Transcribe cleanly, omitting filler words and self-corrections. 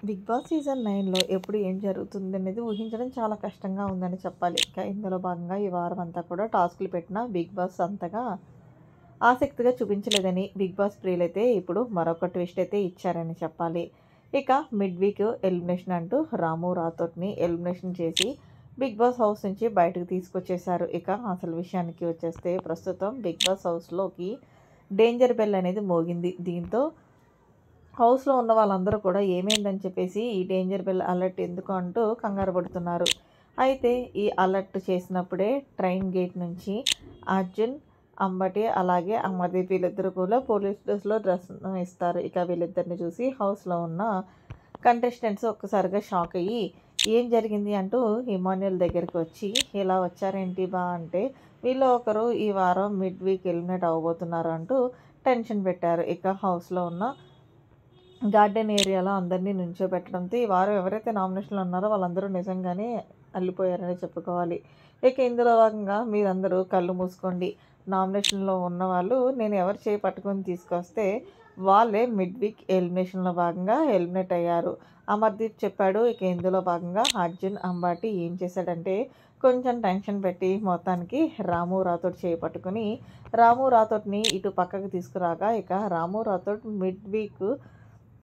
Big boss season 9లో ఎప్పుడు ఏం జరుగుతుందనేది ఊహించడం చాలా కష్టంగా ఉందని చెప్పాలి. ఇంకా ఇందులో భాగంగా ఈ వారం అంతా కూడా టాస్క్‌లు పెట్టిన బిగ్ బాస్ అంతగా ఆసక్తిగా చూపించలేదని బిగ్ బాస్ ప్రియులైతే ఇప్పుడు మరొక ట్విస్ట్ అయితే ఇచ్చారని చెప్పాలి. ఇక మిడ్ వీక్ ఎలిమినేషన్ అంటూ రాము రాథోడ్‌ని ఎలిమినేషన్ చేసి బిగ్ బాస్ హౌస్ నుంచి బయటకు తీసుకొచ్చేశారు. ఇక అసలు విషయానికి వచ్చేస్తే ప్రస్తుతం బిగ్ బాస్ హౌస్‌లోకి డేంజర్ బెల్ అనేది మోగింది. దీంతో హౌస్‌లో ఉన్న వాళ్ళందరూ కూడా ఏమైందని చెప్పేసి ఈ డేంజర్ బెల్ అలర్ట్ ఎందుకు అంటూ కంగారు పడుతున్నారు. అయితే ఈ అలర్ట్ చేసినప్పుడే ట్రైన్ గేట్ నుంచి అర్జున్, అంబటి అలాగే అమర్దీప్ వీళ్ళిద్దరూ కూడా పోలీస్ డ్రెస్‌లో ఇస్తారు. ఇక వీళ్ళిద్దరిని చూసి హౌస్‌లో ఉన్న కంటెస్టెంట్స్ ఒక్కసారిగా షాక్ అయ్యి ఏం జరిగింది అంటూ ఇమాన్యుయల్ దగ్గరికి వచ్చి ఇలా వచ్చారేంటి బా అంటే వీళ్ళు ఒకరు ఈ వారం మిడ్ వీక్ ఎలిమినేట్ అవ్వబోతున్నారు అంటూ టెన్షన్ పెట్టారు. ఇక హౌస్‌లో ఉన్న గార్డెన్ ఏరియాలో అందరినీ నుంచోబెట్టడంతో ఈ వారం ఎవరైతే నామినేషన్‌లో ఉన్నారో వాళ్ళందరూ నిజంగానే అల్లిపోయారనే చెప్పుకోవాలి. ఇక ఇందులో భాగంగా మీరందరూ కళ్ళు మూసుకోండి. నామినేషన్‌లో ఉన్నవాళ్ళు నేను ఎవరి చేయి పట్టుకొని తీసుకొస్తే వాళ్ళే మిడ్ వీక్ ఎలిమినేషన్‌లో భాగంగా ఎలిమినేట్ అయ్యారు. అమర్దీప్ చెప్పాడు. ఇక ఇందులో భాగంగా అర్జున్, అంబాటి ఏం చేశాడంటే కొంచెం టెన్షన్ పెట్టి మొత్తానికి రాము రాథోడ్ చేయి పట్టుకొని రాము రాథోడ్‌ని ఇటు పక్కకు తీసుకురాగా ఇక రాము రాథోడ్ మిడ్ వీక్